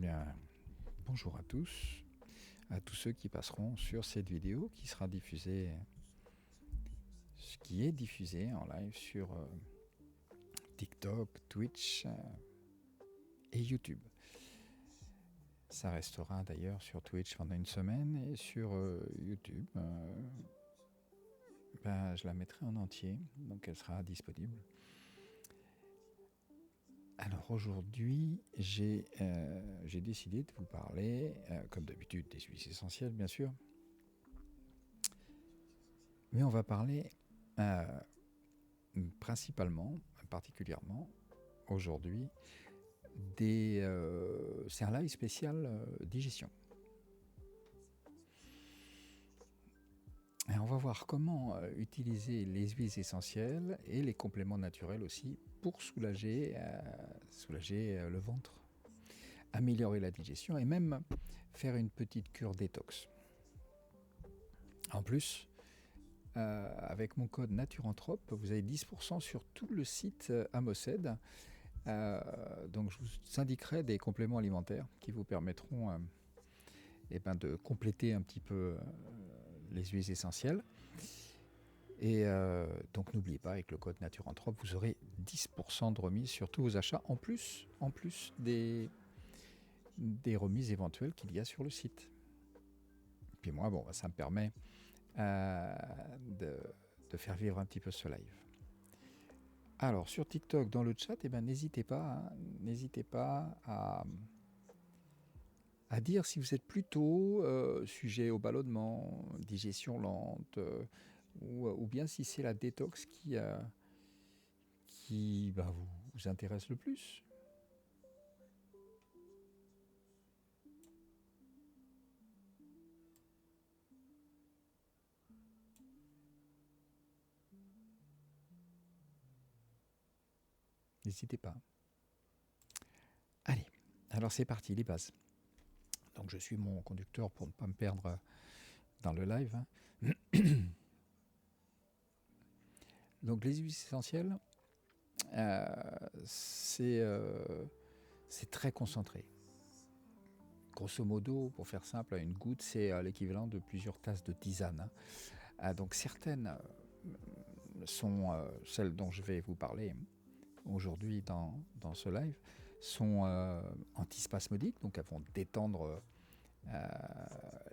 bien, bonjour à tous ceux qui passeront sur cette vidéo qui est diffusée en live sur TikTok, Twitch et YouTube. Ça restera d'ailleurs sur Twitch pendant une semaine et sur YouTube, je la mettrai en entier, donc elle sera disponible. Alors aujourd'hui, j'ai décidé de vous parler, comme d'habitude, des huiles essentielles, bien sûr. Mais on va parler particulièrement aujourd'hui, c'est un live spécial digestion. Et on va voir comment utiliser les huiles essentielles et les compléments naturels aussi pour soulager le ventre, améliorer la digestion et même faire une petite cure détox. En plus, avec mon code Naturanthrope, vous avez 10% sur tout le site Amosed. Donc je vous indiquerai des compléments alimentaires qui vous permettront de compléter un petit peu les huiles essentielles. Et donc n'oubliez pas, avec le code Naturanthrope, vous aurez 10% de remise sur tous vos achats, en plus des remises éventuelles qu'il y a sur le site. Et puis moi, ça me permet de faire vivre un petit peu ce live. Alors sur TikTok, dans le chat, n'hésitez pas à dire si vous êtes plutôt sujet au ballonnement, digestion lente, ou bien si c'est la détox qui vous intéresse le plus. N'hésitez pas. Allez, alors c'est parti, les bases. Donc je suis mon conducteur pour ne pas me perdre dans le live. Donc les huiles essentielles, c'est très concentré. Grosso modo, pour faire simple, une goutte, c'est l'équivalent de plusieurs tasses de tisane. Donc certaines sont celles dont je vais vous parler aujourd'hui dans ce live, sont antispasmodiques, donc elles vont détendre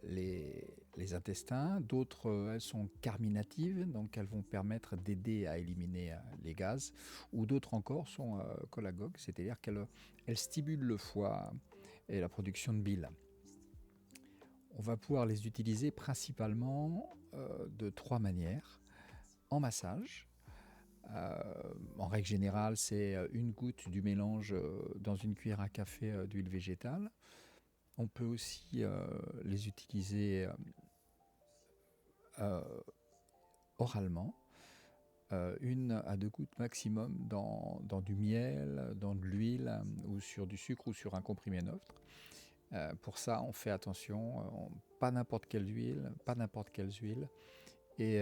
les intestins. D'autres, elles sont carminatives, donc elles vont permettre d'aider à éliminer les gaz. Ou d'autres encore sont cholagogues, c'est-à-dire qu'elles stimulent le foie et la production de bile. On va pouvoir les utiliser principalement de 3 manières. En massage. En règle générale, c'est une goutte du mélange dans une cuillère à café d'huile végétale. On peut aussi les utiliser oralement, 1 à 2 gouttes maximum dans du miel, dans de l'huile ou sur du sucre ou sur un comprimé neutre. Pour ça, on fait attention, pas n'importe quelle huile, et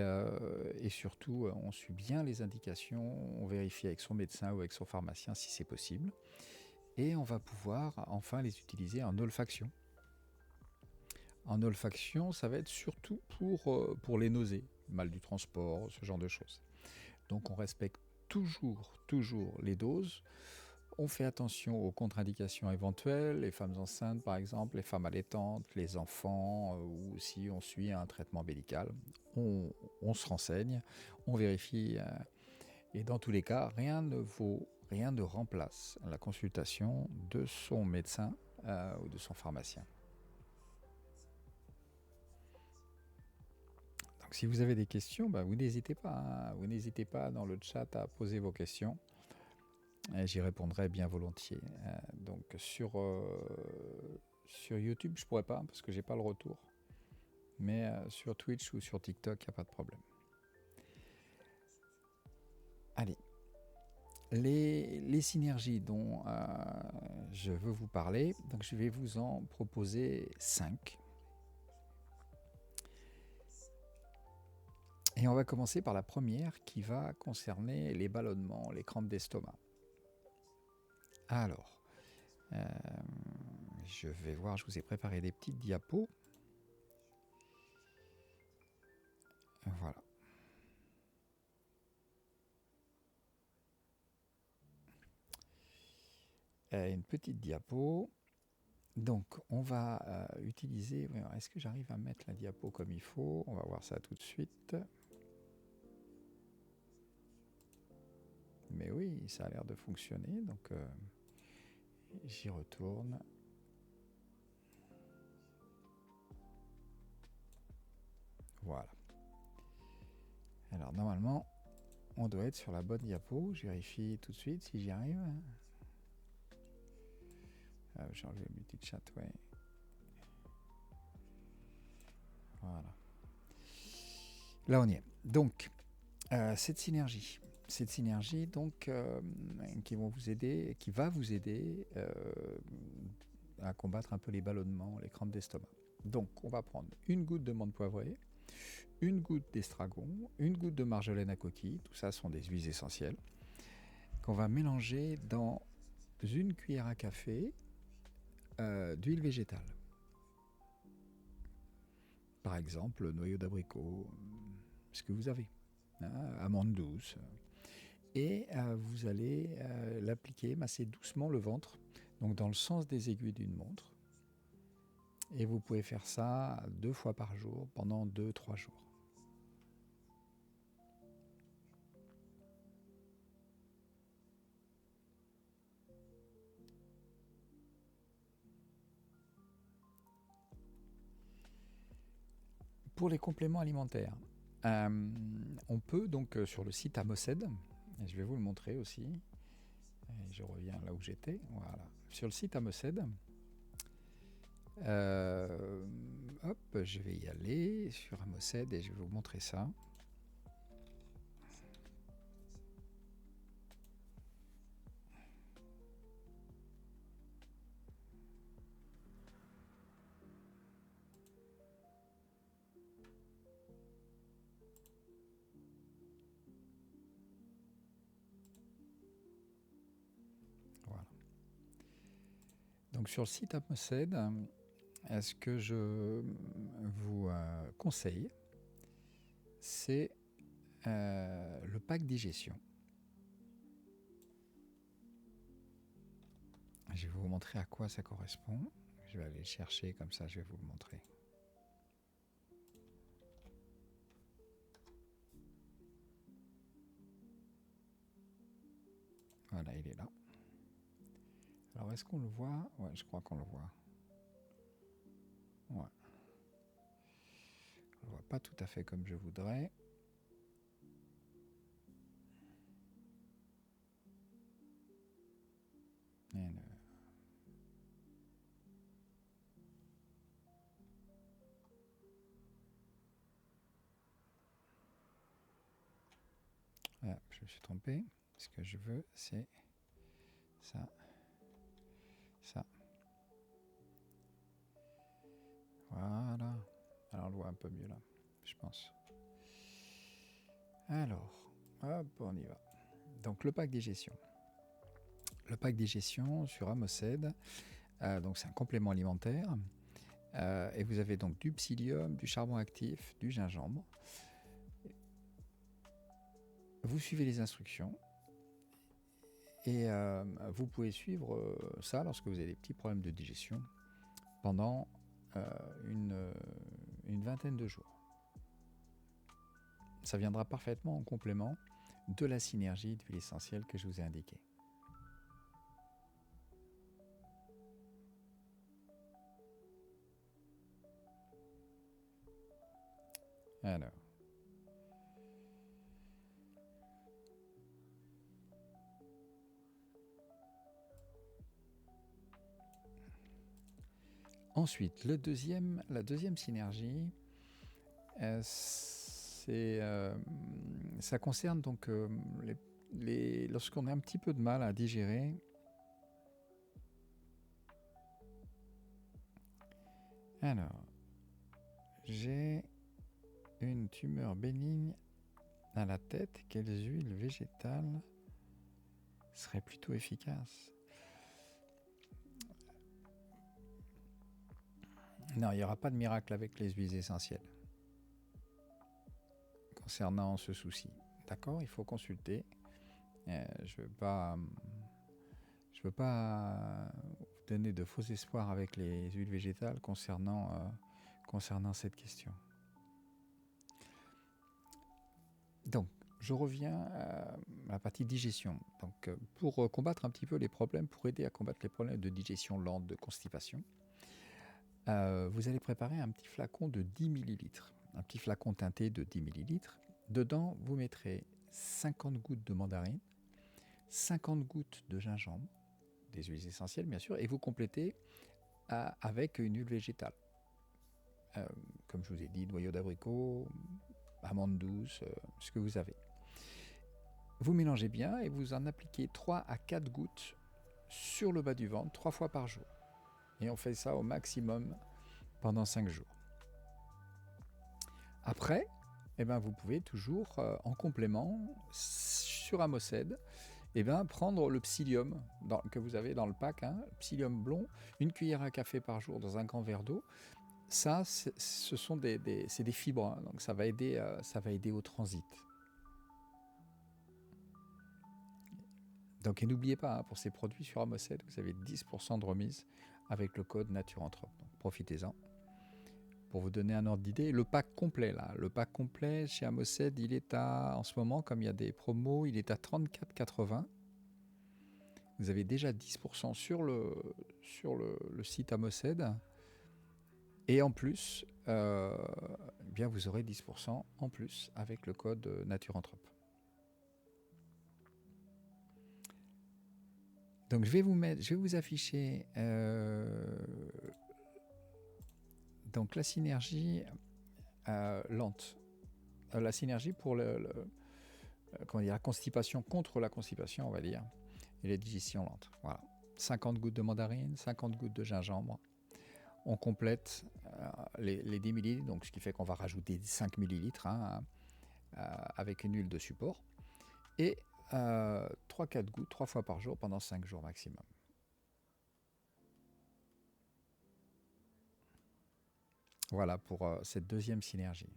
surtout, on suit bien les indications, on vérifie avec son médecin ou avec son pharmacien si c'est possible. Et on va pouvoir enfin les utiliser en olfaction. En olfaction, ça va être surtout pour les nausées, mal du transport, ce genre de choses. Donc on respecte toujours les doses. On fait attention aux contre-indications éventuelles, les femmes enceintes par exemple, les femmes allaitantes, les enfants, ou si on suit un traitement médical. On se renseigne, on vérifie, et dans tous les cas, rien ne remplace la consultation de son médecin ou de son pharmacien. Donc si vous avez des questions, vous n'hésitez pas dans le chat à poser vos questions. Et j'y répondrai bien volontiers. Donc sur YouTube, je pourrais pas parce que j'ai pas le retour. Mais sur Twitch ou sur TikTok, il n'y a pas de problème. Allez, les synergies dont je veux vous parler, donc je vais vous en proposer 5. Et on va commencer par la première qui va concerner les ballonnements, les crampes d'estomac. Alors, je vais voir, je vous ai préparé des petites diapos. Voilà. Une petite diapo. Donc, on va utiliser... Est-ce que j'arrive à mettre la diapo comme il faut? On va voir ça tout de suite. Mais oui, ça a l'air de fonctionner. Donc, j'y retourne. Voilà. Alors, normalement, on doit être sur la bonne diapo. Je vérifie tout de suite si j'y arrive. J'ai enlevé le multi-chat, ouais. Voilà. Là, on y est. Donc, cette synergie donc, qui va vous aider à combattre un peu les ballonnements, les crampes d'estomac. Donc, on va prendre une goutte de menthe poivrée, une goutte d'estragon, une goutte de marjolaine à coquille, tout ça sont des huiles essentielles, qu'on va mélanger dans une cuillère à café d'huile végétale. Par exemple, noyau d'abricot, ce que vous avez, amandes douces. Et vous allez l'appliquer, masser doucement le ventre, donc dans le sens des aiguilles d'une montre. Et vous pouvez faire ça 2 fois par jour pendant 2-3 jours. Pour les compléments alimentaires, on peut donc sur le site Amosed, et je vais vous le montrer aussi, et je reviens là où j'étais, voilà. Sur le site Amosed, hop, je vais y aller sur Amosed et je vais vous montrer ça. Voilà. Donc sur le site Amosed, ce que je vous conseille, c'est le pack digestion. Je vais vous montrer à quoi ça correspond. Je vais aller le chercher, comme ça je vais vous le montrer. Voilà, il est là. Alors, est-ce qu'on le voit? Ouais, je crois qu'on le voit. Ouais. On le voit pas tout à fait comme je voudrais. Ah, je me suis trompé. Ce que je veux, c'est ça. Ça. Voilà. Alors, on le voit un peu mieux là, je pense. Alors, hop, on y va. Donc, le pack digestion. Le pack digestion sur Amosed, donc c'est un complément alimentaire. Et vous avez donc du psyllium, du charbon actif, du gingembre. Vous suivez les instructions et vous pouvez suivre ça lorsque vous avez des petits problèmes de digestion pendant une vingtaine de jours. Ça viendra parfaitement en complément de la synergie d'huile essentielle que je vous ai indiquée. Alors. Ensuite, la deuxième synergie, ça concerne donc lorsqu'on a un petit peu de mal à digérer. Alors, j'ai une tumeur bénigne à la tête. Quelles huiles végétales seraient plutôt efficaces? Non, il n'y aura pas de miracle avec les huiles essentielles concernant ce souci. D'accord? Il faut consulter. Je ne veux pas vous donner de faux espoirs avec les huiles végétales concernant cette question. Donc, je reviens à la partie digestion. Donc, pour combattre un petit peu les problèmes, pour aider à combattre les problèmes de digestion lente, de constipation, vous allez préparer un petit flacon de 10 ml. Un petit flacon teinté de 10 ml. Dedans, vous mettrez 50 gouttes de mandarine, 50 gouttes de gingembre, des huiles essentielles bien sûr, et vous complétez avec une huile végétale. Comme je vous ai dit, noyau d'abricot, amande douce, ce que vous avez. Vous mélangez bien et vous en appliquez 3 à 4 gouttes sur le bas du ventre 3 fois par jour. Et on fait ça au maximum pendant 5 jours. Après, vous pouvez toujours, en complément, sur Amosed, prendre le psyllium que vous avez dans le pack, psyllium blond, 1 cuillère à café par jour dans un grand verre d'eau. Ça, ce sont c'est des fibres, donc ça va aider au transit. Donc, et n'oubliez pas, pour ces produits sur Amosed, vous avez 10% de remise avec le code Naturanthrope. Donc, profitez-en. Pour vous donner un ordre d'idée, le pack complet, chez Amosed, il est en ce moment, comme il y a des promos, il est à 34,80. Vous avez déjà 10% sur le site Amosed. Et en plus, vous aurez 10% en plus avec le code Naturanthrope. Donc je vais vous afficher donc la synergie lente, la synergie pour la constipation, contre la constipation, on va dire, et la digestion lente. Voilà, 50 gouttes de mandarine, 50 gouttes de gingembre. On complète les 10 ml, donc ce qui fait qu'on va rajouter 5 ml avec une huile de support. Et 3-4 gouttes 3 fois par jour pendant 5 jours maximum. Voilà pour cette deuxième synergie.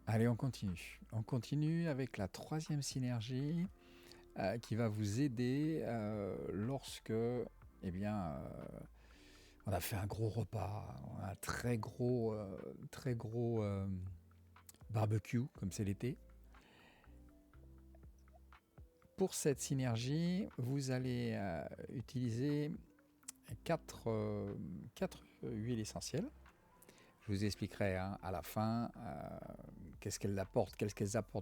Allez, on continue. On continue avec la troisième synergie qui va vous aider lorsque, on a fait un gros repas, un très gros barbecue, comme c'est l'été. Pour cette synergie, vous allez utiliser 4 huiles essentielles. Je vous expliquerai à la fin qu'est-ce qu'elles apportent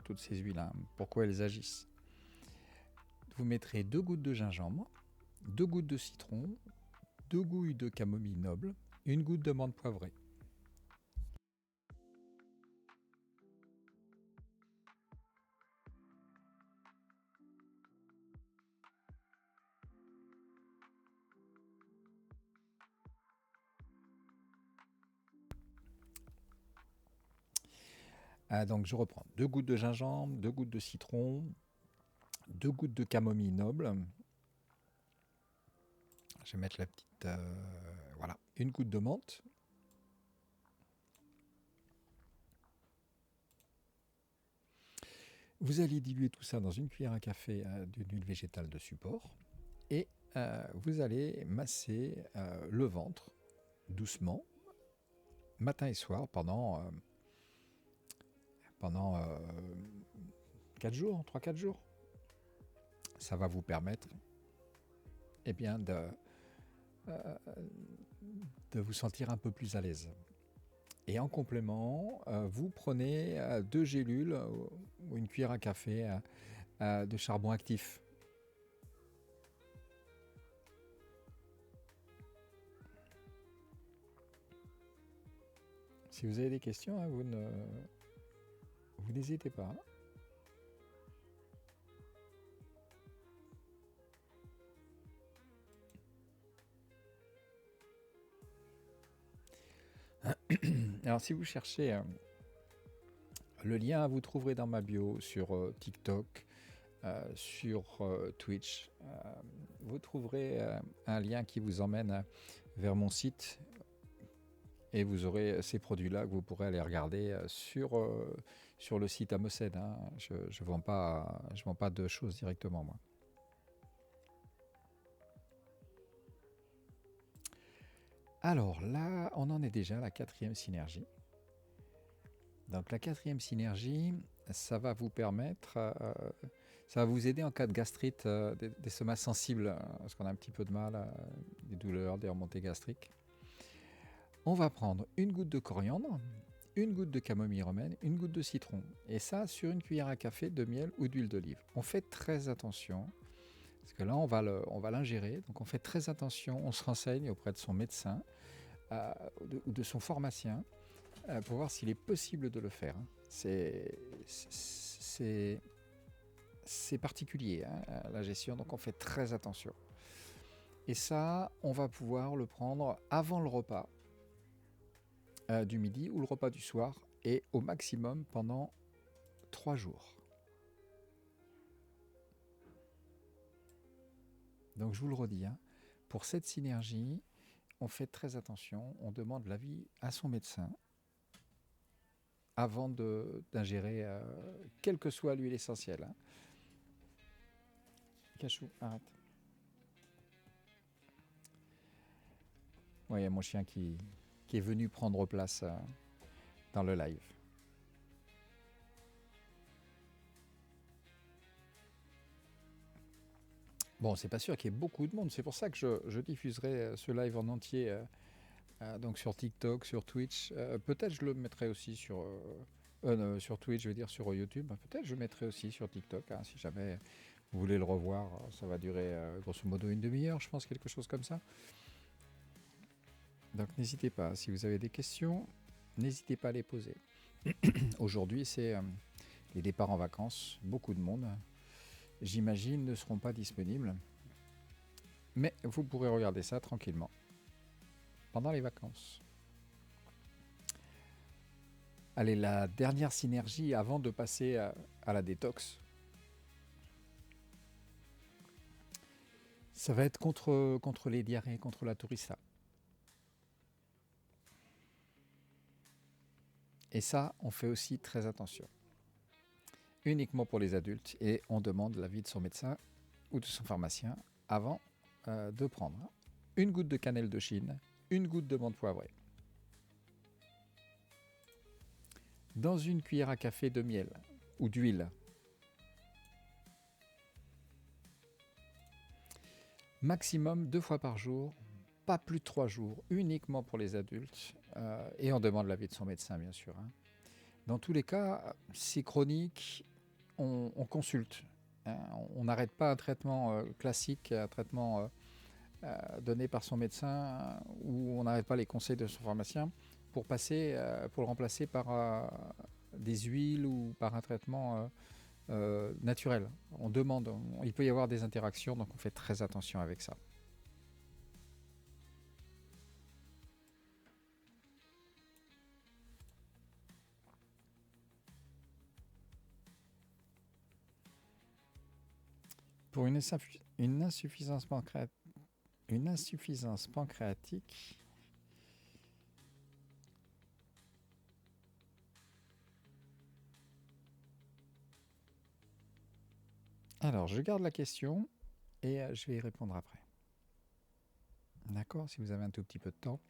toutes ces huiles, pourquoi elles agissent. Vous mettrez 2 gouttes de gingembre, 2 gouttes de citron, 2 gouilles de camomille noble, 1 goutte de menthe poivrée. Donc je reprends 2 gouttes de gingembre, 2 gouttes de citron, 2 gouttes de camomille noble. Je vais mettre la petite... voilà, 1 goutte de menthe. Vous allez diluer tout ça dans 1 cuillère à café d'une huile végétale de support. Et vous allez masser le ventre doucement, matin et soir, pendant 4 jours, 3-4 jours. Ça va vous permettre de vous sentir un peu plus à l'aise. Et en complément, vous prenez 2 gélules ou 1 cuillère à café de charbon actif. Si vous avez des questions, vous n'hésitez pas. Alors, si vous cherchez le lien, vous trouverez dans ma bio sur TikTok, sur Twitch. Vous trouverez un lien qui vous emmène vers mon site et vous aurez ces produits-là que vous pourrez aller regarder sur le site Amosed. Hein. Je ne vends pas de choses directement, moi. Alors là, on en est déjà à la 4e synergie. Donc la 4e synergie, ça va vous permettre, ça va vous aider en cas de gastrite, des estomacs sensibles, parce qu'on a un petit peu de mal, des douleurs, des remontées gastriques. On va prendre une goutte de coriandre, une goutte de camomille romaine, une goutte de citron. Et ça sur une cuillère à café de miel ou d'huile d'olive. On fait très attention, parce que là on va l'ingérer, donc on fait très attention, on se renseigne auprès de son médecin ou de son pharmacien pour voir s'il est possible de le faire. C'est particulier, hein, la gestion, donc on fait très attention. Et ça, on va pouvoir le prendre avant le repas du midi ou le repas du soir, et au maximum pendant 3 jours. Donc je vous le redis, hein, pour cette synergie, on fait très attention, on demande l'avis à son médecin avant d'ingérer quelle que soit l'huile essentielle. Hein. Cachou, arrête. Oui, il y a mon chien qui est venu prendre place dans le live. Bon, c'est pas sûr qu'il y ait beaucoup de monde, c'est pour ça que je diffuserai ce live en entier donc sur TikTok, sur Twitch. Peut-être je le mettrai aussi sur Twitch, je veux dire sur YouTube. Peut-être je le mettrai aussi sur TikTok, hein, si jamais vous voulez le revoir. Ça va durer grosso modo une demi-heure, je pense, quelque chose comme ça. Donc n'hésitez pas, si vous avez des questions, n'hésitez pas à les poser. Aujourd'hui, c'est les départs en vacances. Beaucoup de monde, j'imagine, ne seront pas disponibles. Mais vous pourrez regarder ça tranquillement pendant les vacances. Allez, la dernière synergie avant de passer à la détox. Ça va être contre les diarrhées, contre la tourissa. Et ça, on fait aussi très attention. Uniquement pour les adultes, et on demande l'avis de son médecin ou de son pharmacien avant de prendre une goutte de cannelle de Chine, une goutte de menthe poivrée. Dans une cuillère à café de miel ou d'huile. Maximum 2 fois par jour, pas plus de 3 jours, uniquement pour les adultes. Et on demande l'avis de son médecin, bien sûr. Hein. Dans tous les cas, c'est chronique, on consulte. Hein. On n'arrête pas un traitement classique, un traitement donné par son médecin, ou on n'arrête pas les conseils de son pharmacien pour le remplacer par des huiles ou par un traitement naturel. On demande, il peut y avoir des interactions, donc on fait très attention avec ça. Pour une insuffisance pancréatique, alors je garde la question et je vais y répondre après. D'accord, si vous avez un tout petit peu de temps.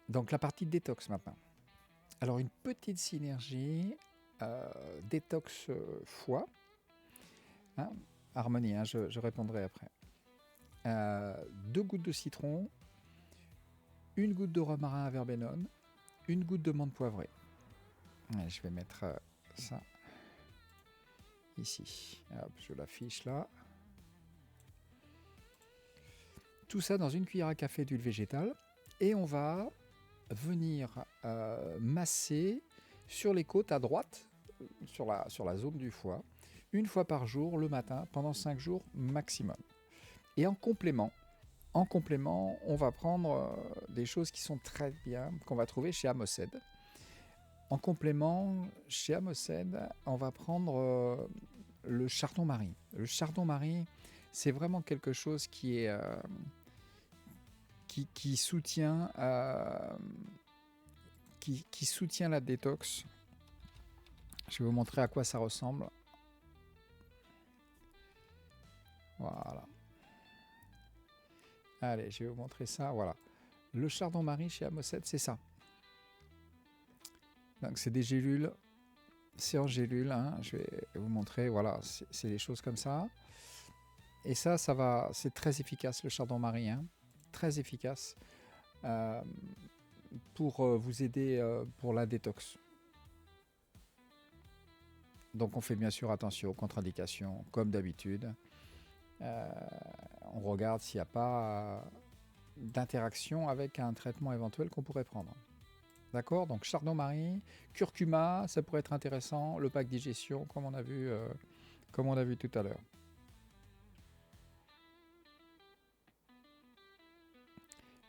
Donc la partie détox maintenant. Alors une petite synergie détox foie. Hein, harmonie, hein, je répondrai après. 2 gouttes de citron, une goutte de romarin à verbenone, une goutte de menthe poivrée. Ouais, je vais mettre ça ici. Hop, je l'affiche là. Tout ça dans une cuillère à café d'huile végétale. Et on va venir masser sur les côtes à droite, sur la zone du foie, une fois par jour le matin, pendant 5 jours maximum. Et en complément, En complément, on va prendre des choses qui sont très bien, qu'on va trouver chez Amosed. En complément, chez Amosed, on va prendre le chardon-marie. Le chardon-marie, c'est vraiment quelque chose qui soutient, qui soutient la détox. Je vais vous montrer à quoi ça ressemble. Voilà. Allez, je vais vous montrer ça. Voilà. Le chardon-marie chez Amosed, c'est ça. Donc, c'est des gélules. C'est en gélule. Hein. Je vais vous montrer. Voilà, c'est des choses comme ça. Et ça va. C'est très efficace, le chardon-marie. Hein. Très efficace pour vous aider pour la détox. Donc, on fait bien sûr attention aux contre-indications, comme d'habitude. On regarde s'il n'y a pas d'interaction avec un traitement éventuel qu'on pourrait prendre. D'accord? Donc chardon-marie, curcuma, ça pourrait être intéressant. Le pack digestion, comme on a vu tout à l'heure.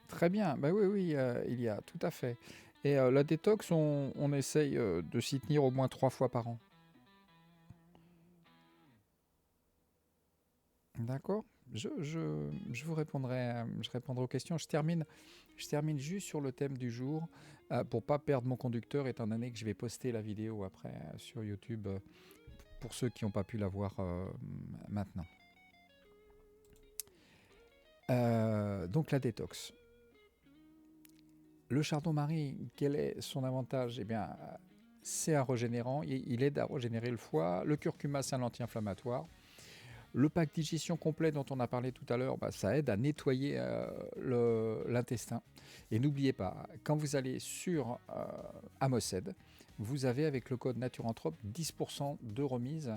Très bien. Ben oui, il y a tout à fait. Et la détox, on essaye de s'y tenir au moins 3 fois par an. D'accord? Je vous répondrai, je répondrai aux questions. Je termine juste sur le thème du jour pour pas perdre mon conducteur, étant donné que je vais poster la vidéo après sur YouTube pour ceux qui n'ont pas pu la voir maintenant. Donc la détox. Le chardon-marie, quel est son avantage? Eh bien, c'est un régénérant, il aide à régénérer le foie. Le curcuma, c'est un anti-inflammatoire. Le pack digestion complet dont on a parlé tout à l'heure, ça aide à nettoyer l'intestin. Et n'oubliez pas, quand vous allez sur Amosed, vous avez avec le code Naturanthrope 10% de remise,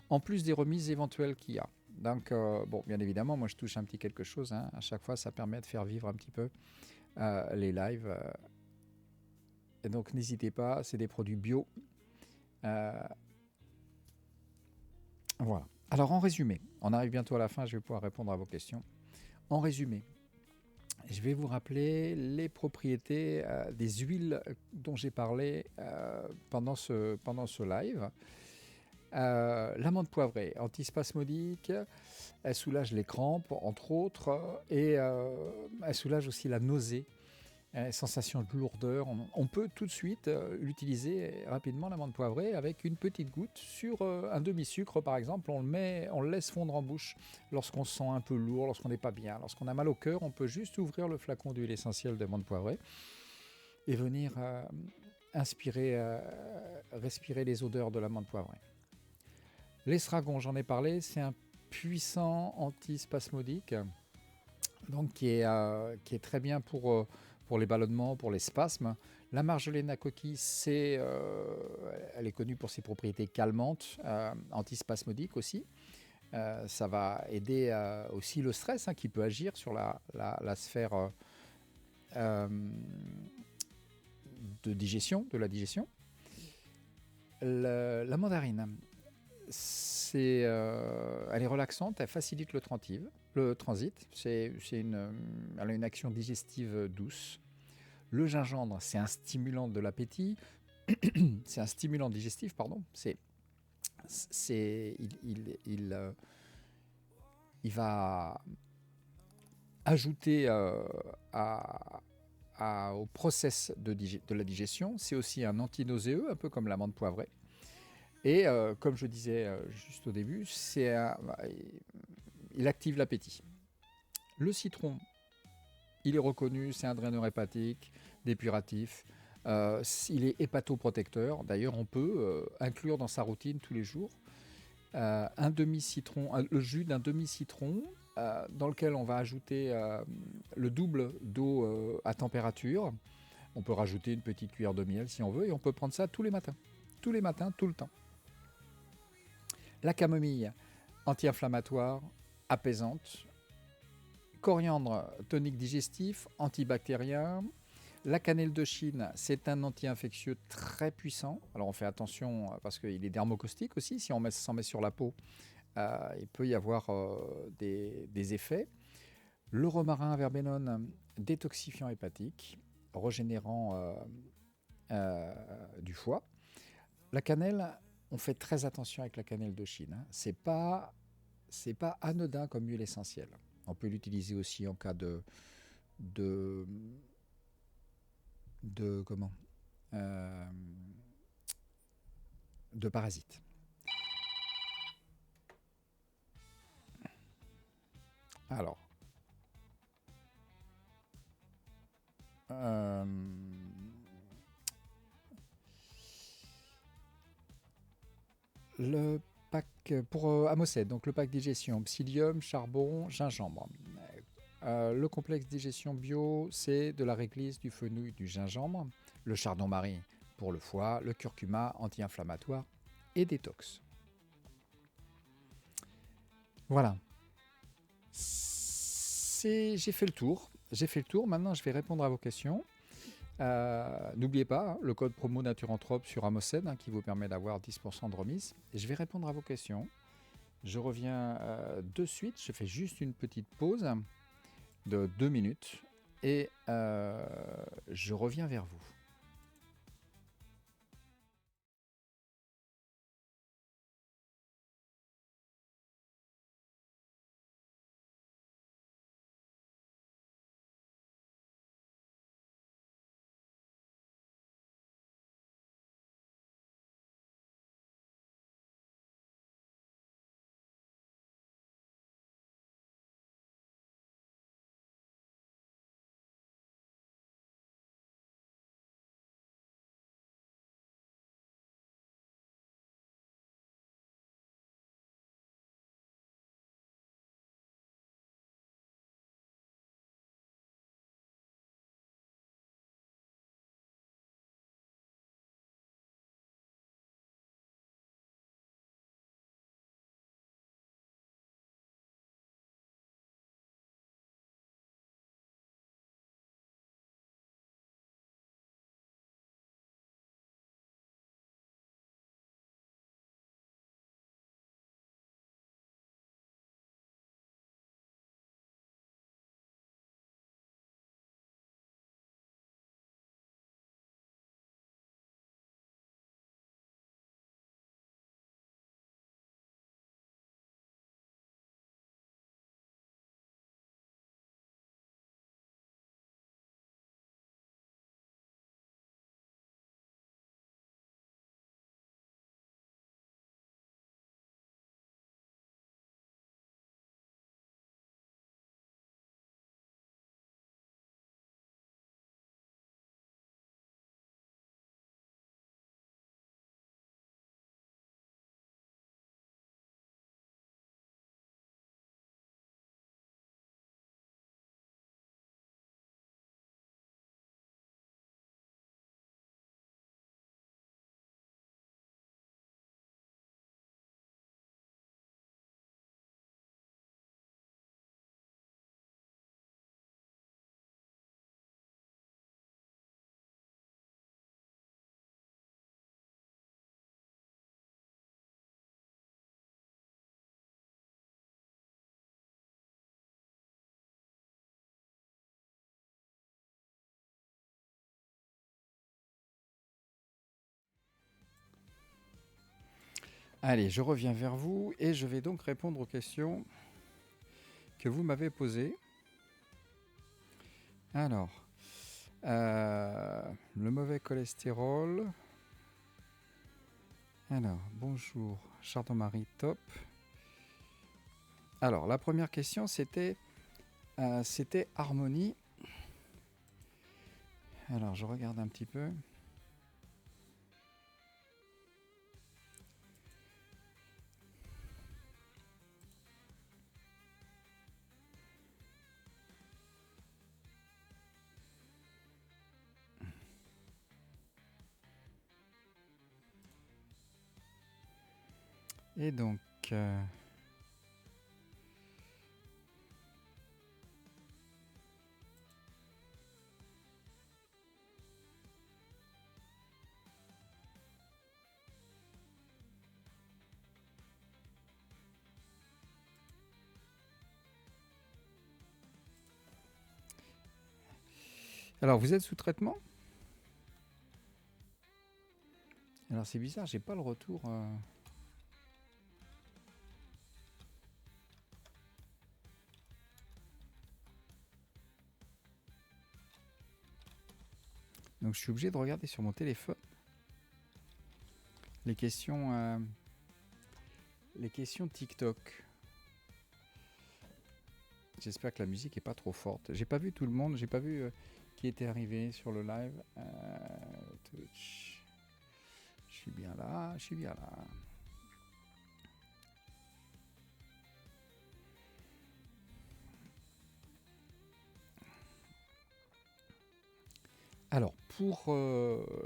en plus des remises éventuelles qu'il y a. Donc, bon, bien évidemment, moi je touche un petit quelque chose. Hein. À chaque fois, ça permet de faire vivre un petit peu les lives. Et donc, n'hésitez pas, c'est des produits bio. Voilà. Alors en résumé, on arrive bientôt à la fin, je vais pouvoir répondre à vos questions. En résumé, je vais vous rappeler les propriétés des huiles dont j'ai parlé pendant ce live. L'amande poivrée, antispasmodique, elle soulage les crampes, entre autres, et elle soulage aussi la nausée. Sensation de lourdeur, on peut tout de suite l'utiliser rapidement, l'amande poivrée, avec une petite goutte sur un demi-sucre par exemple. On le laisse fondre en bouche lorsqu'on se sent un peu lourd, lorsqu'on n'est pas bien, lorsqu'on a mal au cœur. On peut juste ouvrir le flacon d'huile essentielle d'amande poivrée et venir respirer les odeurs de l'amande poivrée. L'estragon, j'en ai parlé, c'est un puissant antispasmodique, donc qui est très bien pour les ballonnements, pour les spasmes. La marjolaine à coquille, elle est connue pour ses propriétés calmantes, antispasmodiques aussi. Ça va aider aussi le stress qui peut agir sur la sphère de la digestion. La mandarine, elle est relaxante, elle facilite le transit. Elle a une action digestive douce. Le gingembre, c'est un stimulant de l'appétit. C'est un stimulant digestif, pardon. Il va ajouter au process de la digestion. C'est aussi un antinauséeux, un peu comme l'amande poivrée. Et comme je disais juste au début, il active l'appétit. Le citron, il est reconnu, c'est un draineur hépatique, dépuratif. Il est hépatoprotecteur. D'ailleurs, on peut inclure dans sa routine tous les jours un demi-citron, le jus d'un demi-citron dans lequel on va ajouter le double d'eau à température. On peut rajouter une petite cuillère de miel si on veut et on peut prendre ça tous les matins. Tous les matins, tout le temps. La camomille, anti-inflammatoire, apaisante. Coriandre, tonique digestif, antibactérien. La cannelle de Chine, c'est un anti-infectieux très puissant. Alors on fait attention parce qu'il est dermocaustique aussi. Si on s'en met sur la peau, il peut y avoir des effets. Le romarin verbenone, détoxifiant hépatique, régénérant du foie. La cannelle, on fait très attention avec la cannelle de Chine, hein. C'est pas anodin comme huile essentielle. On peut l'utiliser aussi en cas de, de comment euh, de parasites. Alors, euh, le pack pour Amocène, donc le pack digestion, psyllium, charbon, gingembre. Le complexe digestion bio, c'est de la réglisse, du fenouil, du gingembre, le chardon-marie pour le foie, le curcuma anti-inflammatoire et détox. Voilà. J'ai fait le tour. J'ai fait le tour. Maintenant, je vais répondre à vos questions. N'oubliez pas, hein, le code promo Naturanthrope sur Amocène, hein, qui vous permet d'avoir 10% de remise. Et je vais répondre à vos questions. Je reviens de suite. Je fais juste une petite pause de 2 minutes et je reviens vers vous. Allez, je reviens vers vous et je vais donc répondre aux questions que vous m'avez posées. Alors, le mauvais cholestérol. Alors, bonjour, Chardon-Marie, top. Alors, la première question, c'était harmonie. Alors, je regarde un petit peu. Et donc, Alors, vous êtes sous traitement? Alors, c'est bizarre, j'ai pas le retour. Donc, je suis obligé de regarder sur mon téléphone les questions TikTok. J'espère que la musique est pas trop forte. J'ai pas vu tout le monde, j'ai pas vu qui était arrivé sur le live. Twitch. Je suis bien là, je suis bien là. Alors, pour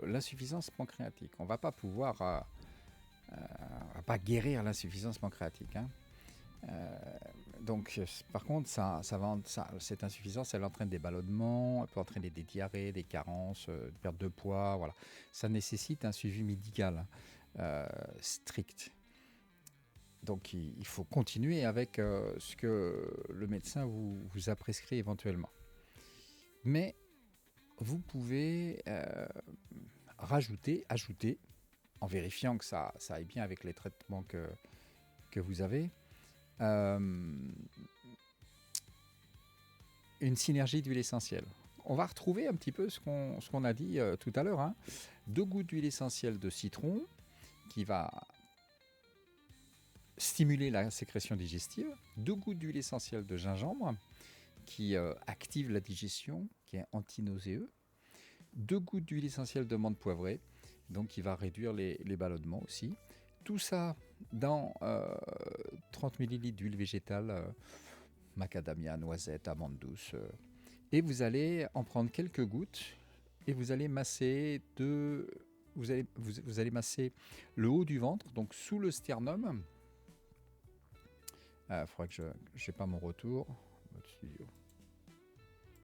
l'insuffisance pancréatique, on va pas pouvoir, on va pas guérir l'insuffisance pancréatique, hein. Donc, par contre, cette insuffisance, elle entraîne des ballonnements, elle peut entraîner des diarrhées, des carences, une perte de poids, voilà. Ça nécessite un suivi médical strict. Donc, il faut continuer avec ce que le médecin vous a prescrit éventuellement. Mais vous pouvez ajouter, en vérifiant que ça aille bien avec les traitements que vous avez, une synergie d'huile essentielle. On va retrouver un petit peu ce qu'on a dit tout à l'heure, hein. 2 gouttes d'huile essentielle de citron qui va stimuler la sécrétion digestive, 2 gouttes d'huile essentielle de gingembre qui active la digestion, qui est antinauséeux, 2 gouttes d'huile essentielle de menthe poivrée, donc qui va réduire les ballonnements aussi. Tout ça dans 30 ml d'huile végétale, macadamia, noisette, amande douce. Et vous allez en prendre quelques gouttes et vous allez masser vous allez masser le haut du ventre, donc sous le sternum. Il faudrait que je n'ai pas mon retour. Mode studio.